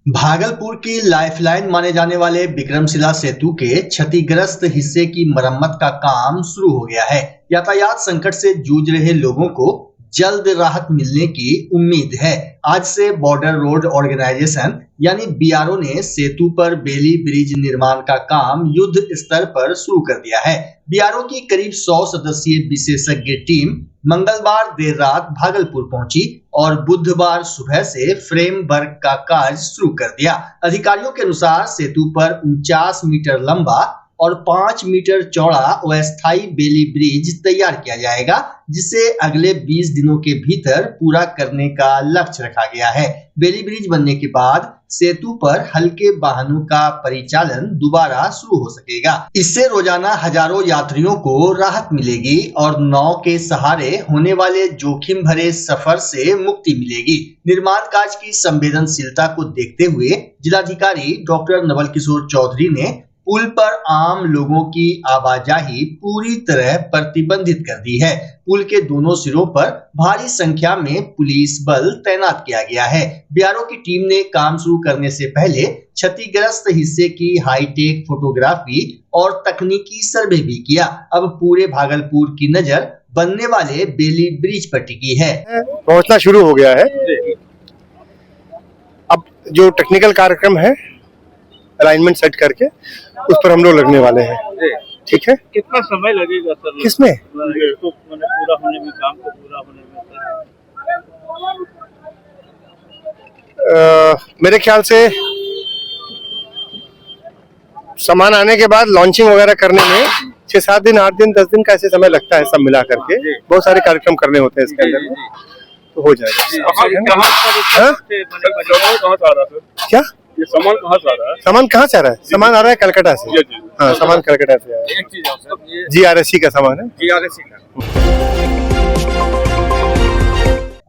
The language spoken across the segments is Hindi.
भागलपुर की लाइफलाइन माने जाने वाले विक्रमशिला सेतु के क्षतिग्रस्त हिस्से की मरम्मत का काम शुरू हो गया है। यातायात संकट से जूझ रहे लोगों को जल्द राहत मिलने की उम्मीद है। आज से बॉर्डर रोड ऑर्गेनाइजेशन यानी बीआरओ ने सेतु पर बेली ब्रिज निर्माण का काम युद्ध स्तर पर शुरू कर दिया है। बीआरओ की करीब 100 सदस्यीय विशेषज्ञ टीम मंगलवार देर रात भागलपुर पहुंची और बुधवार सुबह से फ्रेम वर्क का कार्य शुरू कर दिया। अधिकारियों के अनुसार सेतु पर 49 मीटर लंबा और 5 मीटर चौड़ा अस्थायी बेली ब्रिज तैयार किया जाएगा, जिसे अगले 20 दिनों के भीतर पूरा करने का लक्ष्य रखा गया है। बेली ब्रिज बनने के बाद सेतु पर हल्के वाहनों का परिचालन दोबारा शुरू हो सकेगा। इससे रोजाना हजारों यात्रियों को राहत मिलेगी और नाव के सहारे होने वाले जोखिम भरे सफर से मुक्ति मिलेगी। निर्माण कार्य की संवेदनशीलता को देखते हुए जिलाधिकारी डॉक्टर नवल किशोर चौधरी ने पुल पर आम लोगों की आवाजाही पूरी तरह प्रतिबंधित कर दी है। पुल के दोनों सिरों पर भारी संख्या में पुलिस बल तैनात किया गया है। बीआरओ की टीम ने काम शुरू करने से पहले क्षतिग्रस्त हिस्से की हाईटेक फोटोग्राफी और तकनीकी सर्वे भी किया। अब पूरे भागलपुर की नजर बनने वाले बेली ब्रिज पर टिकी है। पहुंचना शुरू हो गया है। अब जो टेक्निकल कार्यक्रम है अलाइनमेंट सेट करके उस पर हम लोग लगने वाले हैं। ठीक है। कितना समय लगेगा सर किसमें तो पूरा होने में, काम को पूरा होने में? मेरे ख्याल से सामान आने के बाद लॉन्चिंग वगैरह करने में 6-7 दिन, 8 दिन, 10 दिन का ऐसे समय लगता है। सब मिला करके बहुत सारे कार्यक्रम करने होते हैं इसके अंदर, तो हो जाएगा। क्या ये सामान कहाँ से आ रहा है? सामान कहाँ से आ रहा है? सामान आ रहा है कलकत्ता से। हाँ, सामान कलकत्ता से आ रहा है। एक चीज और जीआरएससी का सामान है। जीआरएससी का।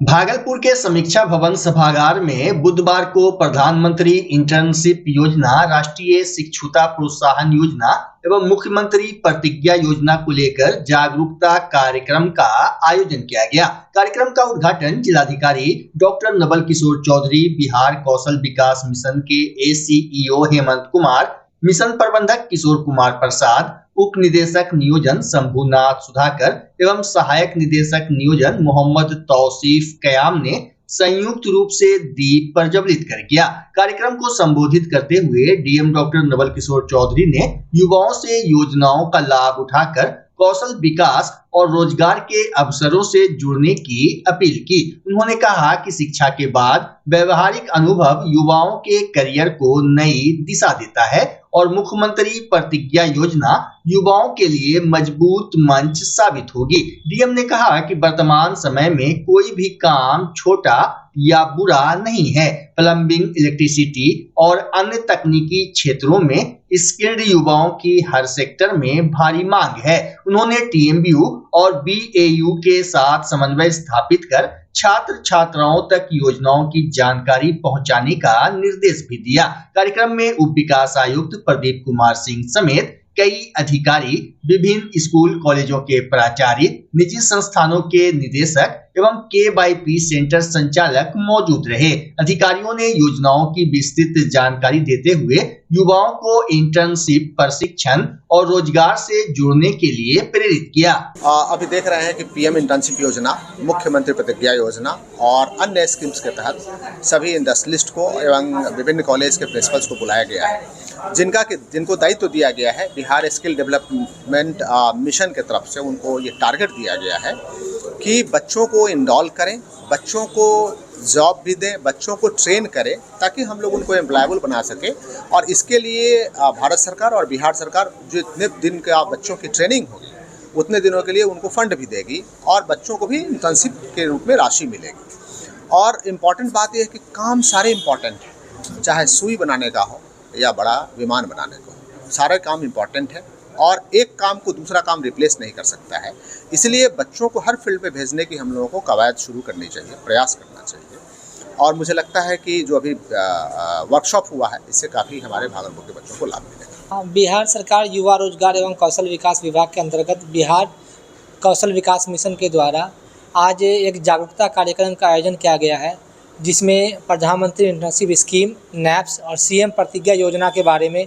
भागलपुर के समीक्षा भवन सभागार में बुधवार को प्रधानमंत्री इंटर्नशिप योजना, राष्ट्रीय शिक्षुता प्रोत्साहन योजना एवं मुख्यमंत्री प्रतिज्ञा योजना को लेकर जागरूकता कार्यक्रम का आयोजन किया गया। कार्यक्रम का उद्घाटन जिलाधिकारी डॉक्टर नवल किशोर चौधरी, बिहार कौशल विकास मिशन के एसीईओ हेमंत कुमार, मिशन प्रबंधक किशोर कुमार प्रसाद, उप निदेशक नियोजन शंभुनाथ सुधाकर एवं सहायक निदेशक नियोजन मोहम्मद तौसीफ कयाम ने संयुक्त रूप से दीप प्रज्वलित कर किया। कार्यक्रम को संबोधित करते हुए डीएम डॉक्टर नवल किशोर चौधरी ने युवाओं से योजनाओं का लाभ उठाकर कौशल विकास और रोजगार के अवसरों से जुड़ने की अपील की। उन्होंने कहा कि शिक्षा के बाद व्यवहारिक अनुभव युवाओं के करियर को नई दिशा देता है और मुख्यमंत्री प्रतिज्ञा योजना युवाओं के लिए मजबूत मंच साबित होगी। डीएम ने कहा कि वर्तमान समय में कोई भी काम छोटा या बुरा नहीं है। प्लम्बिंग, इलेक्ट्रिसिटी और अन्य तकनीकी क्षेत्रों में स्किल्ड युवाओं की हर सेक्टर में भारी मांग है। उन्होंने टीएमबीयू और बीएयू के साथ समन्वय स्थापित कर छात्र छात्राओं तक योजनाओं की जानकारी पहुंचाने का निर्देश भी दिया। कार्यक्रम में उप विकास आयुक्त प्रदीप कुमार सिंह समेत कई अधिकारी, विभिन्न स्कूल कॉलेजों के प्राचार्य, निजी संस्थानों के निदेशक एवं KYP सेंटर संचालक मौजूद रहे। अधिकारियों ने योजनाओं की विस्तृत जानकारी देते हुए युवाओं को इंटर्नशिप, प्रशिक्षण और रोजगार से जुड़ने के लिए प्रेरित किया। अभी देख रहे हैं कि पीएम इंटर्नशिप योजना, मुख्यमंत्री प्रतिज्ञा योजना और अन्य स्कीम्स के तहत सभी इंडस्ट्रियलिस्ट को एवं विभिन्न कॉलेज के प्रिंसिपल्स को बुलाया गया है, जिनको दायित्व दिया गया है बिहार स्किल डेवलपमेंट मिशन के तरफ से। उनको ये टारगेट दिया गया है कि बच्चों को इनरोल करें, बच्चों को जॉब भी दें, बच्चों को ट्रेन करें, ताकि हम लोग उनको एम्प्लॉयबल बना सकें। और इसके लिए भारत सरकार और बिहार सरकार जो इतने दिन का बच्चों की ट्रेनिंग होगी उतने दिनों के लिए उनको फंड भी देगी और बच्चों को भी इंटर्नशिप के रूप में राशि मिलेगी। और इम्पॉर्टेंट बात यह है कि काम सारे इम्पॉर्टेंट हैं, चाहे सुई बनाने का हो या बड़ा विमान बनाने का हो, सारे काम इम्पॉर्टेंट है और एक काम को दूसरा काम रिप्लेस नहीं कर सकता है। इसलिए बच्चों को हर फील्ड में भेजने की हम लोगों को कवायद शुरू करनी चाहिए, प्रयास करना चाहिए। और मुझे लगता है कि जो अभी वर्कशॉप हुआ है, इससे काफ़ी हमारे भागलपुर के बच्चों को लाभ मिलेगा। बिहार सरकार युवा रोजगार एवं कौशल विकास विभाग के अंतर्गत बिहार कौशल विकास मिशन के द्वारा आज एक जागरूकता कार्यक्रम का आयोजन किया गया है, जिसमें प्रधानमंत्री इंटर्नशिप स्कीम, नैप्स और सीएम प्रतिज्ञा योजना के बारे में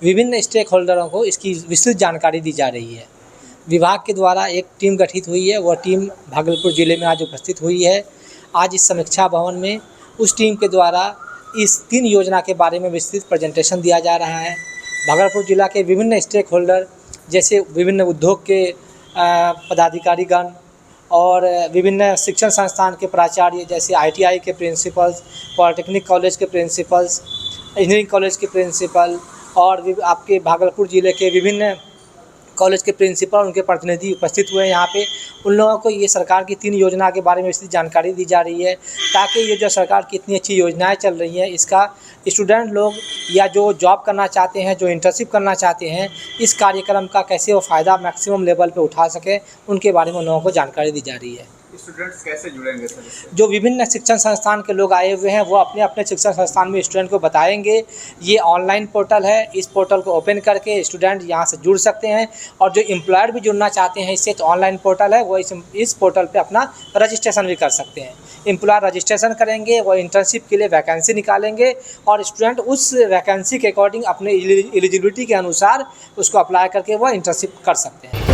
विभिन्न स्टेक होल्डरों को इसकी विस्तृत जानकारी दी जा रही है। विभाग के द्वारा एक टीम गठित हुई है, वह टीम भागलपुर ज़िले में आज उपस्थित हुई है। आज इस समीक्षा भवन में उस टीम के द्वारा इस 3 योजना के बारे में विस्तृत प्रेजेंटेशन दिया जा रहा है। भागलपुर जिला के विभिन्न स्टेक होल्डर जैसे विभिन्न उद्योग के पदाधिकारीगण और विभिन्न शिक्षण संस्थान के प्राचार्य जैसे ITI के प्रिंसिपल्स, पॉलिटेक्निक कॉलेज के प्रिंसिपल्स, इंजीनियरिंग कॉलेज के प्रिंसिपल और आपके भागलपुर ज़िले के विभिन्न कॉलेज के प्रिंसिपल, उनके प्रतिनिधि उपस्थित हुए हैं यहाँ पे। उन लोगों को ये सरकार की 3 योजना के बारे में विस्तृत जानकारी दी जा रही है, ताकि ये जो सरकार की इतनी अच्छी योजनाएं चल रही हैं, इसका स्टूडेंट लोग या जो जॉब करना चाहते हैं, जो इंटर्नशिप करना चाहते हैं, इस कार्यक्रम का कैसे वो फ़ायदा मैक्सिमम लेवल पे उठा सकें, उनके बारे में उन लोगों को जानकारी दी जा रही है। स्टूडेंट्स कैसे जुड़ेंगे सर इससे? जो विभिन्न शिक्षण संस्थान के लोग आए हुए हैं, वो अपने अपने शिक्षण संस्थान में स्टूडेंट को बताएंगे। ये ऑनलाइन पोर्टल है, इस पोर्टल को ओपन करके स्टूडेंट यहाँ से जुड़ सकते हैं। और जो एम्प्लॉयर भी जुड़ना चाहते हैं, इससे ऑनलाइन पोर्टल है, वो इस पोर्टल पे अपना रजिस्ट्रेशन भी कर सकते हैं। एम्प्लॉयर रजिस्ट्रेशन करेंगे, वो इंटर्नशिप के लिए वैकेंसी निकालेंगे और स्टूडेंट उस वैकेंसी के अकॉर्डिंग अपने एलिजिबिलिटी के अनुसार उसको अप्लाई करके वो इंटर्नशिप कर सकते हैं।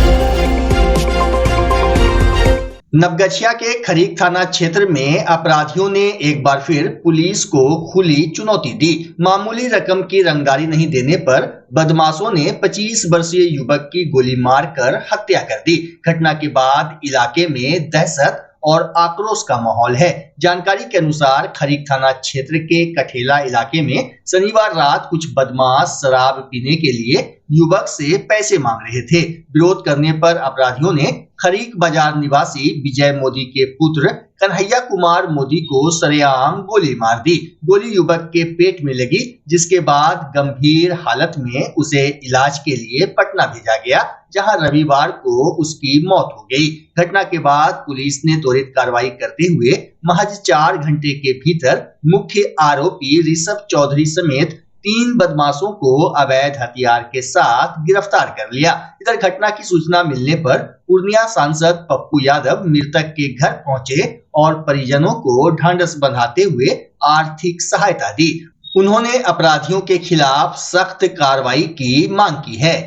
नवगछिया के खरीक थाना क्षेत्र में अपराधियों ने एक बार फिर पुलिस को खुली चुनौती दी। मामूली रकम की रंगदारी नहीं देने पर बदमाशों ने 25 वर्षीय युवक की गोली मारकर हत्या कर दी। घटना के बाद इलाके में दहशत और आक्रोश का माहौल है। जानकारी के अनुसार खरीक थाना क्षेत्र के कठेला इलाके में शनिवार रात कुछ बदमाश शराब पीने के लिए युवक से पैसे मांग रहे थे। विरोध करने पर अपराधियों ने खरीक बाजार निवासी विजय मोदी के पुत्र कन्हैया कुमार मोदी को सरेआम गोली मार दी। गोली युवक के पेट में लगी, जिसके बाद गंभीर हालत में उसे इलाज के लिए पटना भेजा गया, जहां रविवार को उसकी मौत हो गई। घटना के बाद पुलिस ने त्वरित कार्रवाई करते हुए महज 4 घंटे के भीतर मुख्य आरोपी ऋषभ चौधरी समेत 3 बदमाशों को अवैध हथियार के साथ गिरफ्तार कर लिया। इधर घटना की सूचना मिलने पर पूर्णिया सांसद पप्पू यादव मृतक के घर पहुंचे और परिजनों को ढांढस बंधाते हुए आर्थिक सहायता दी। उन्होंने अपराधियों के खिलाफ सख्त कार्रवाई की मांग की है।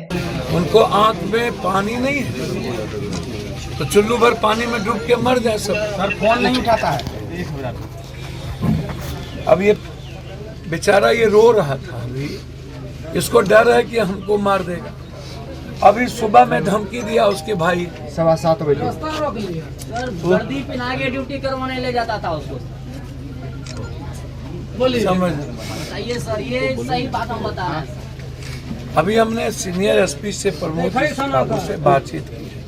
उनको आंख में पानी नहीं है तो चुल्लू भर पानी में डूब के मर जाए सब। सर फोन नहीं उठाता है। अब ये बेचारा ये रो रहा था, अभी इसको डर है कि हमको मार देगा। अभी सुबह में धमकी दिया उसके भाई 7:15 बजे वर्दी पहना के ड्यूटी करवाने ले जाता था उसको। बोलिए समझ बताइए सर, ये सही बात हम बता रहे हैं। अभी हमने सीनियर एसपी से प्रमोद बाबू से बातचीत की है।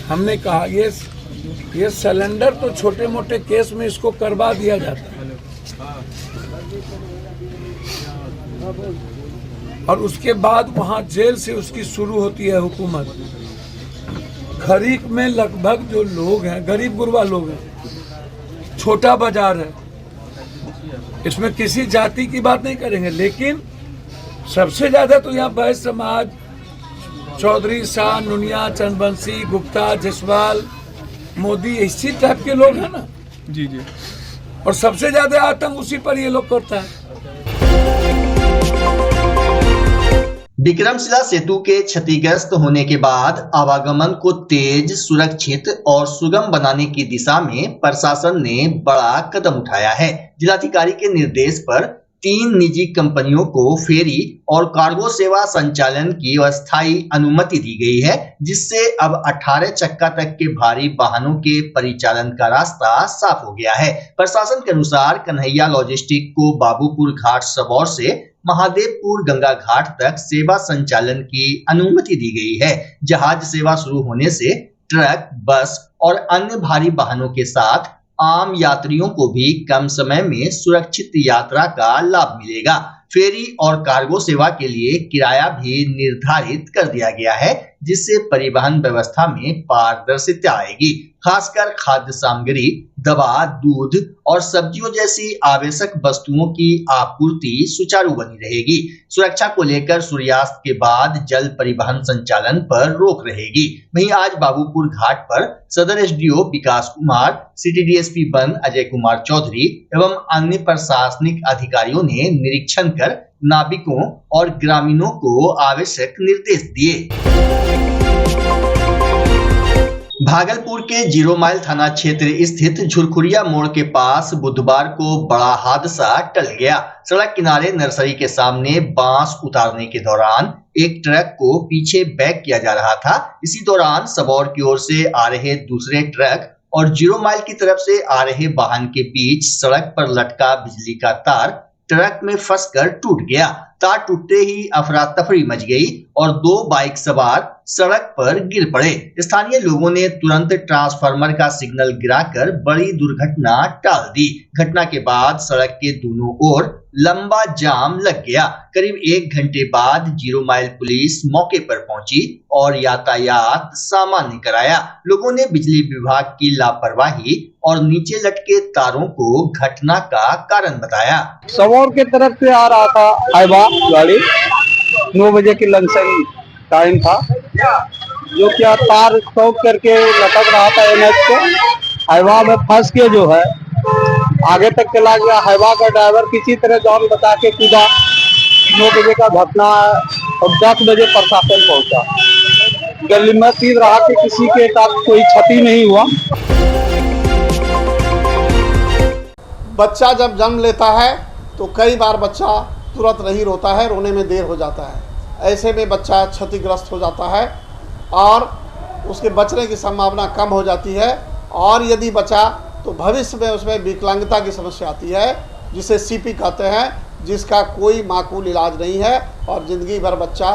हमने कहा ये सिलेंडर तो छोटे मोटे केस में इसको करवा दिया जाता है और उसके बाद वहां जेल से उसकी शुरू होती है हुकूमत। खरीक में लगभग जो लोग हैं गरीब गुरबा लोग हैं, छोटा बाजार है, इसमें किसी जाति की बात नहीं करेंगे, लेकिन सबसे ज्यादा तो यहाँ वैश्य समाज, चौधरी, शाह, नुनिया, चंदवंशी, गुप्ता, जसवाल, मोदी, इसी टाइप के लोग हैं ना। जी जी। और सबसे ज्यादा आतंक उसी पर ये लोग करता है। विक्रमशिला सेतु के क्षतिग्रस्त होने के बाद आवागमन को तेज, सुरक्षित और सुगम बनाने की दिशा में प्रशासन ने बड़ा कदम उठाया है। जिलाधिकारी के निर्देश पर 3 निजी कंपनियों को फेरी और कार्गो सेवा संचालन की अस्थायी अनुमति दी गई है, जिससे अब 18 चक्का तक के भारी वाहनों के परिचालन का रास्ता साफ हो गया है। प्रशासन के अनुसार कन्हैया लॉजिस्टिक को बाबूपुर घाट सबौर से महादेवपुर गंगा घाट तक सेवा संचालन की अनुमति दी गई है। जहाज सेवा शुरू होने से ट्रक, बस और अन्य भारी वाहनों के साथ आम यात्रियों को भी कम समय में सुरक्षित यात्रा का लाभ मिलेगा। फेरी और कार्गो सेवा के लिए किराया भी निर्धारित कर दिया गया है, जिससे परिवहन व्यवस्था में पारदर्शिता आएगी। खासकर खाद्य सामग्री, दवा, दूध और सब्जियों जैसी आवश्यक वस्तुओं की आपूर्ति सुचारू बनी रहेगी। सुरक्षा को लेकर सूर्यास्त के बाद जल परिवहन संचालन पर रोक रहेगी। वहीं आज बाबूपुर घाट पर सदर SDO Vikas Kumar, city DSP one Ajay Kumar Chaudhary एवं अन्य प्रशासनिक अधिकारियों ने निरीक्षण कर नाविकों और ग्रामीणों को आवश्यक निर्देश दिए। भागलपुर के 0 माइल थाना क्षेत्र स्थित झुरखुरिया मोड़ के पास बुधवार को बड़ा हादसा टल गया। सड़क किनारे नर्सरी के सामने बांस उतारने के दौरान एक ट्रक को पीछे बैक किया जा रहा था। इसी दौरान सबौर की ओर से आ रहे दूसरे ट्रक और 0 माइल की तरफ से आ रहे वाहन के बीच सड़क पर लटका बिजली का तार ट्रक में फंसकर टूट गया। तार टूटते ही अफरा तफरी मच गई और 2 बाइक सवार सड़क पर गिर पड़े। स्थानीय लोगों ने तुरंत ट्रांसफार्मर का सिग्नल गिराकर बड़ी दुर्घटना टाल दी। घटना के बाद सड़क के दोनों ओर लंबा जाम लग गया। करीब 1 घंटे बाद 0 माइल पुलिस मौके पर पहुंची और यातायात सामान्य कराया। लोगों ने बिजली विभाग की लापरवाही और नीचे लटके तारों को घटना का कारण बताया। सबौर के तरफ से आ रहा था हाईवा गाड़ी, 9 बजे की लमसम टाइम था, जो क्या तार शॉर्ट करके लटक रहा था एनएच पे। हाईवा में फंस के जो है आगे तक चला गया। हाईवा का ड्राइवर किसी तरह जान बचा के कूदा। 9 बजे का घटना और 10 बजे प्रशासन पहुंचा। गनीमत रहा कि किसी के साथ कोई क्षति नहीं हुआ। बच्चा जब जन्म लेता है तो कई बार बच्चा तुरंत नहीं रोता है, रोने में देर हो जाता है। ऐसे में बच्चा क्षतिग्रस्त हो जाता है और उसके बचने की संभावना कम हो जाती है। और यदि बचा तो भविष्य में उसमें विकलांगता की समस्या आती है, जिसे सीपी कहते हैं, जिसका कोई माकूल इलाज नहीं है और ज़िंदगी भर बच्चा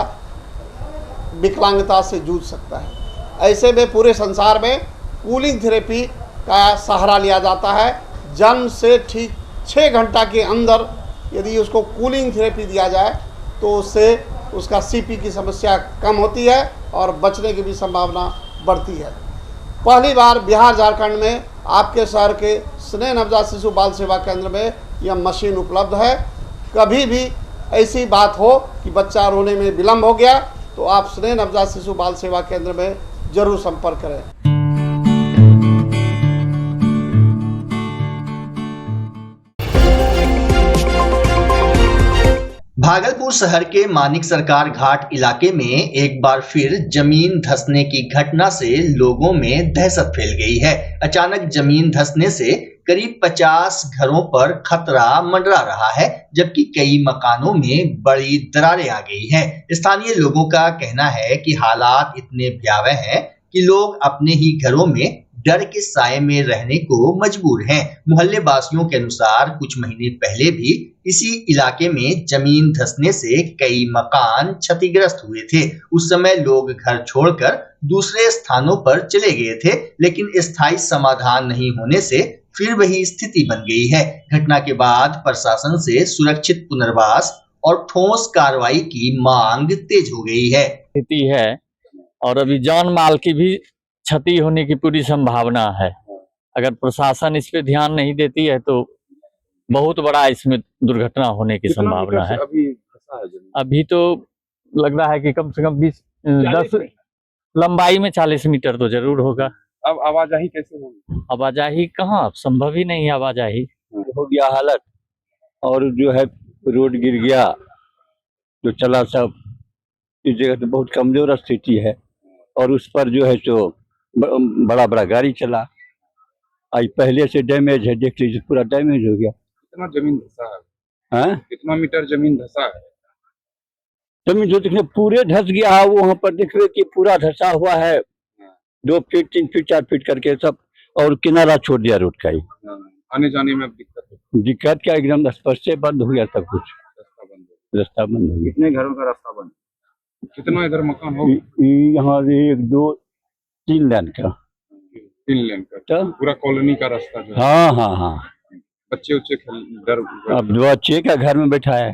विकलांगता से जूझ सकता है। ऐसे में पूरे संसार में कूलिंग थेरेपी का सहारा लिया जाता है। जन्म से ठीक 6 घंटा के अंदर यदि उसको कूलिंग थेरेपी दिया जाए तो उससे उसका सीपी की समस्या कम होती है और बचने की भी संभावना बढ़ती है। पहली बार बिहार झारखंड में आपके शहर के स्नेह नवजात शिशु बाल सेवा केंद्र में यह मशीन उपलब्ध है। कभी भी ऐसी बात हो कि बच्चा रोने में विलम्ब हो गया तो आप स्नेह नवजात शिशु बाल सेवा केंद्र में जरूर संपर्क करें। भागलपुर शहर के मानिक सरकार घाट इलाके में एक बार फिर जमीन धंसने की घटना से लोगों में दहशत फैल गई है। अचानक जमीन धंसने से करीब 50 घरों पर खतरा मंडरा रहा है, जबकि कई मकानों में बड़ी दरारें आ गई हैं। स्थानीय लोगों का कहना है कि हालात इतने भयावह हैं कि लोग अपने ही घरों में डर के साए में रहने को मजबूर हैं। मोहल्ले वासियों के अनुसार कुछ महीने पहले भी इसी इलाके में जमीन धंसने से कई मकान क्षतिग्रस्त हुए थे। उस समय लोग घर छोड़कर दूसरे स्थानों पर चले गए थे, लेकिन स्थायी समाधान नहीं होने से फिर वही स्थिति बन गई है। घटना के बाद प्रशासन से सुरक्षित पुनर्वास और ठोस कार्रवाई की मांग तेज हो गई है। स्थिति है और अभी जान माल की भी क्षति होने की पूरी संभावना है। अगर प्रशासन इस पे ध्यान नहीं देती है तो बहुत बड़ा इसमें दुर्घटना होने की संभावना है। अभी तो लग रहा है कि कम से कम 10 लंबाई में 40 मीटर तो जरूर होगा। अब आवाजाही कैसे होगी? आवाजाही कहाँ, संभव ही नहीं आवाजाही। हो गया हालत और जो है रोड गिर गया तो चला सब। इस जगह तो बहुत कमजोर स्थिति है और उस पर जो है तो बड़ा बड़ा गाड़ी चला। आज पहले से डैमेज है, देख लीजिए पूरा डैमेज हो गया। कितना जमीन धंसा है? हाँ, कितना मीटर जमीन धंसा है? जमीन जो देखने पूरे धंस गया है। वहाँ पर देख रहे कि पूरा धंसा हुआ है, 2 फीट 3 फीट 4 फीट करके सब, और किनारा छोड़ दिया रोड का ही। आने जाने में दिक्कत क्या, एकदम स्पर्श से बंद हो गया सब कुछ। रास्ता बंद हो गया। कितने घरों का रास्ता बंद? कितना इधर मकान हो? यहाँ 1 2 3 लेन का। 3 लेन का तो पूरा कॉलोनी का रास्ता जो है। हाँ हाँ हाँ। बच्चे उच्चे डर, अब 2 बच्चे का घर में बैठा है।